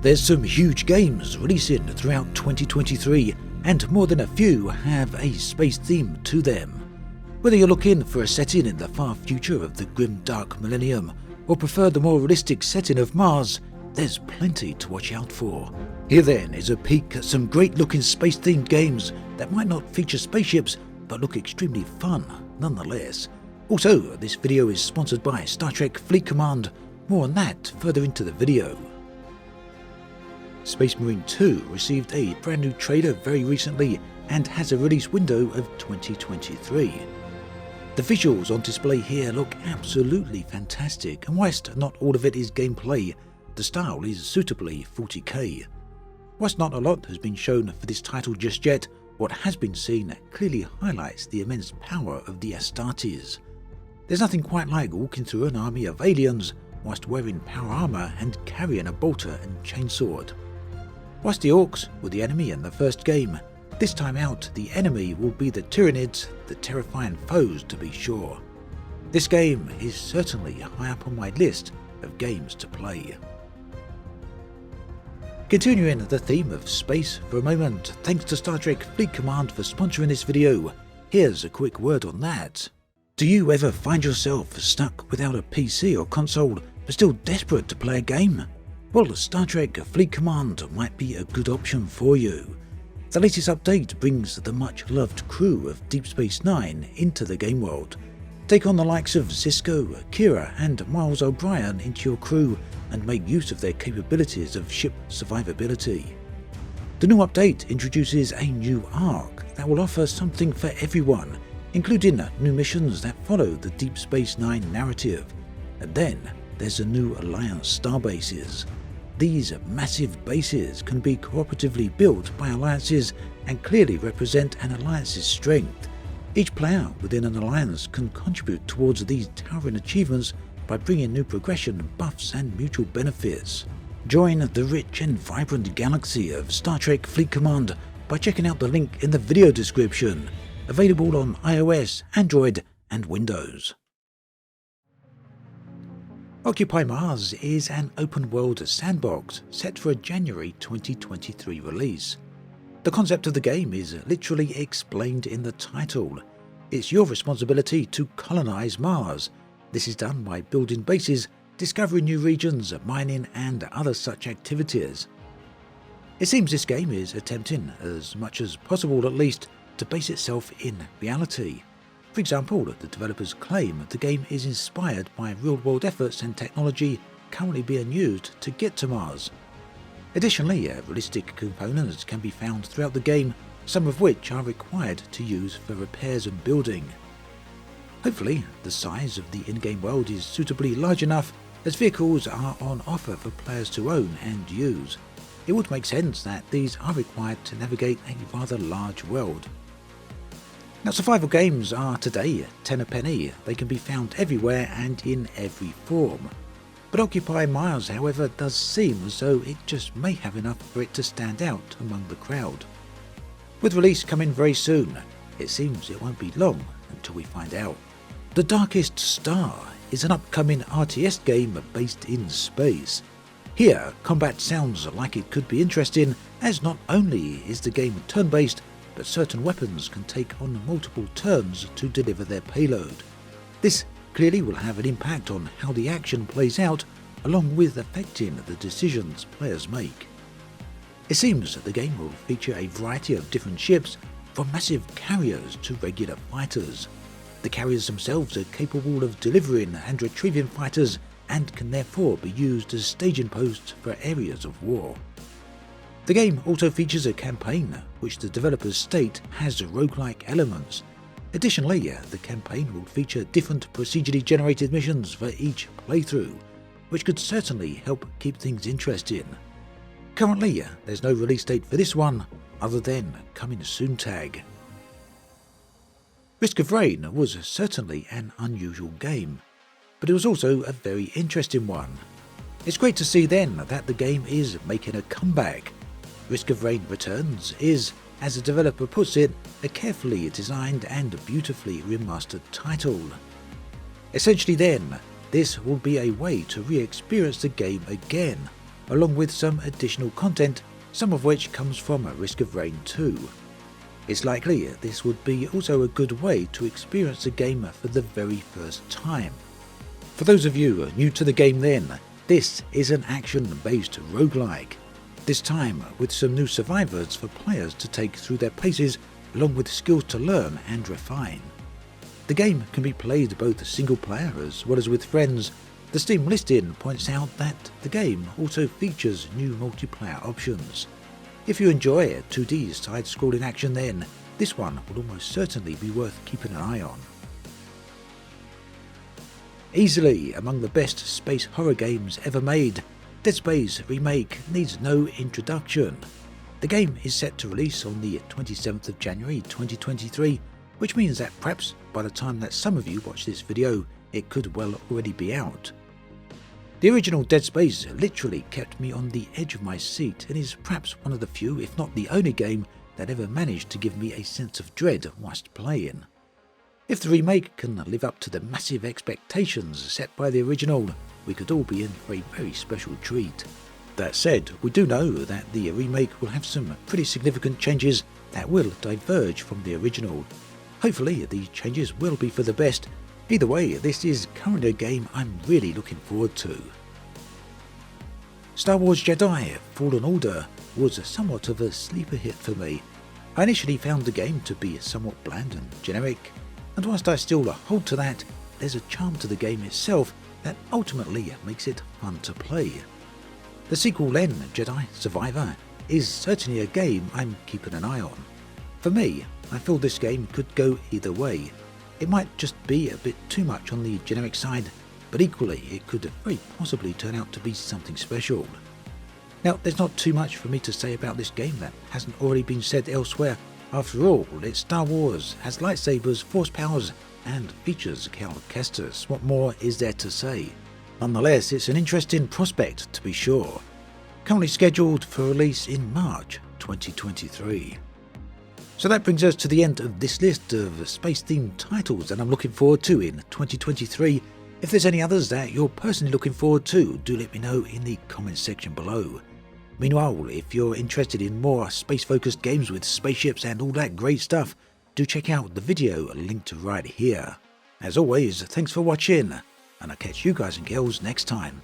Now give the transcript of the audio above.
There's some huge games releasing throughout 2023, and more than a few have a space theme to them. Whether you're looking for a setting in the far future of the grim dark millennium, or prefer the more realistic setting of Mars, there's plenty to watch out for. Here then is a peek at some great looking space themed games that might not feature spaceships, but look extremely fun nonetheless. Also, this video is sponsored by Star Trek Fleet Command. More on that further into the video. Space Marine 2 received a brand new trailer very recently and has a release window of 2023. The visuals on display here look absolutely fantastic, and whilst not all of it is gameplay, the style is suitably 40k. Whilst not a lot has been shown for this title just yet, what has been seen clearly highlights the immense power of the Astartes. There's nothing quite like walking through an army of aliens whilst wearing power armour and carrying a bolter and chainsword. Whilst the Orcs were the enemy in the first game, this time out the enemy will be the Tyranids, the terrifying foes to be sure. This game is certainly high up on my list of games to play. Continuing the theme of space for a moment, thanks to Star Trek Fleet Command for sponsoring this video, here's a quick word on that. Do you ever find yourself stuck without a PC or console, but still desperate to play a game? Well, Star Trek Fleet Command might be a good option for you. The latest update brings the much-loved crew of Deep Space Nine into the game world. Take on the likes of Cisco, Kira and Miles O'Brien into your crew and make use of their capabilities of ship survivability. The new update introduces a new arc that will offer something for everyone, including new missions that follow the Deep Space Nine narrative. And then there's the new Alliance starbases. These massive bases can be cooperatively built by alliances and clearly represent an alliance's strength. Each player within an alliance can contribute towards these towering achievements by bringing new progression, buffs and mutual benefits. Join the rich and vibrant galaxy of Star Trek Fleet Command by checking out the link in the video description. Available on iOS, Android and Windows. Occupy Mars is an open-world sandbox set for a January 2023 release. The concept of the game is literally explained in the title. It's your responsibility to colonize Mars. This is done by building bases, discovering new regions, mining and other such activities. It seems this game is attempting, as much as possible at least, to base itself in reality. For example, the developers claim the game is inspired by real-world efforts and technology currently being used to get to Mars. Additionally, realistic components can be found throughout the game, some of which are required to use for repairs and building. Hopefully, the size of the in-game world is suitably large enough, as vehicles are on offer for players to own and use. It would make sense that these are required to navigate a rather large world. Now, survival games are today 10 a penny. They can be found everywhere and in every form. But Occupy Mars, however, does seem as though it just may have enough for it to stand out among the crowd. With release coming very soon, it seems it won't be long until we find out. The Darkest Star is an upcoming RTS game based in space. Here, combat sounds like it could be interesting, as not only is the game turn-based, but certain weapons can take on multiple turns to deliver their payload. This clearly will have an impact on how the action plays out, along with affecting the decisions players make. It seems that the game will feature a variety of different ships, from massive carriers to regular fighters. The carriers themselves are capable of delivering and retrieving fighters and can therefore be used as staging posts for areas of war. The game also features a campaign, which the developers state has roguelike elements. Additionally, the campaign will feature different procedurally generated missions for each playthrough, which could certainly help keep things interesting. Currently, there's no release date for this one, other than coming soon tag. Risk of Rain was certainly an unusual game, but it was also a very interesting one. It's great to see then that the game is making a comeback. Risk of Rain Returns is, as the developer puts it, a carefully designed and beautifully remastered title. Essentially then, this will be a way to re-experience the game again, along with some additional content, some of which comes from Risk of Rain 2. It's likely this would be also a good way to experience the game for the very first time. For those of you new to the game then, this is an action-based roguelike, this time with some new survivors for players to take through their paces along with skills to learn and refine. The game can be played both single player as well as with friends. The Steam listing points out that the game also features new multiplayer options. If you enjoy 2D side-scrolling action then, this one will almost certainly be worth keeping an eye on. Easily among the best space horror games ever made, Dead Space Remake needs no introduction. The game is set to release on the 27th of January 2023, which means that perhaps by the time that some of you watch this video, it could well already be out. The original Dead Space literally kept me on the edge of my seat and is perhaps one of the few, if not the only game, that ever managed to give me a sense of dread whilst playing. If the remake can live up to the massive expectations set by the original, we could all be in for a very special treat. That said, we do know that the remake will have some pretty significant changes that will diverge from the original. Hopefully the changes will be for the best. Either way, this is currently a game I'm really looking forward to. Star Wars Jedi Fallen Order was somewhat of a sleeper hit for me. I initially found the game to be somewhat bland and generic, and whilst I still hold to that, there's a charm to the game itself that ultimately makes it fun to play. The sequel then, Jedi Survivor, is certainly a game I'm keeping an eye on. For me, I feel this game could go either way. It might just be a bit too much on the generic side, but equally it could very possibly turn out to be something special. Now, there's not too much for me to say about this game that hasn't already been said elsewhere. After all, it's Star Wars, has lightsabers, force powers, and features Cal Kestis. What more is there to say? Nonetheless, it's an interesting prospect to be sure. Currently scheduled for release in March 2023. So that brings us to the end of this list of space-themed titles that I'm looking forward to in 2023. If there's any others that you're personally looking forward to, do let me know in the comments section below. Meanwhile, if you're interested in more space-focused games with spaceships and all that great stuff, do check out the video linked right here. As always, thanks for watching, and I'll catch you guys and girls next time.